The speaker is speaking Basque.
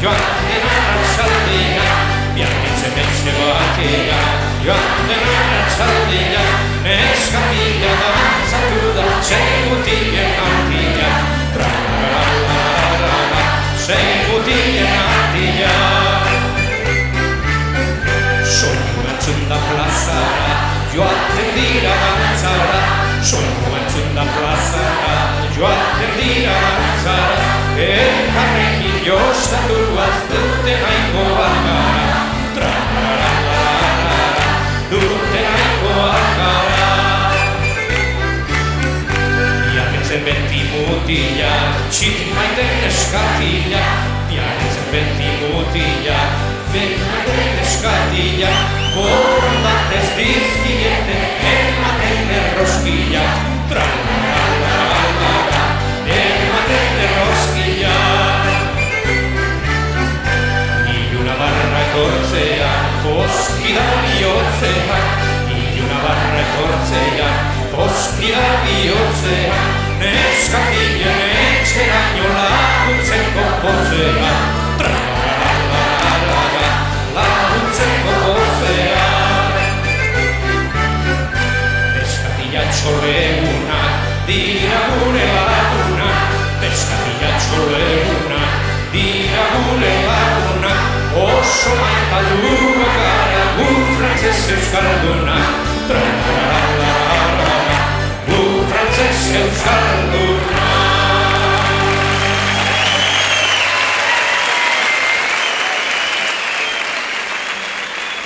joan den arratsaldea, biarritzen etxe batea, joan den arratsaldea, neskatila dantzatu da, seigutien artia, tra-la-la-la-la-la, seigutien artia. Soinu entzun da plazara, joaten dira dantzara, soinu entzun da plazara, joaten dira dantzara, elkarrekin jostatuaz dute nahiko bagara, tra-la-la-la-la-la, dute nahiko bagara. Biarritzen beti mutila, txiki maiten eskatila, biarritzen beti mutila, beti maiten eskatila, borondatez dizkiete, ematen erroskila, tra-la-la-la-la-la, ematen erroskila. Iluna barra etortzea, poskida bihotzea, iluna barra etortzea, poskida bihotzea, neskatilen etxeraino laguntzeko pozea, tra-la-la-la-la-la, laguntzeko pozea. Neskatila txoleguna, dira gure laguna, neskatila txoleguna, dira gure laguna, oso maitalu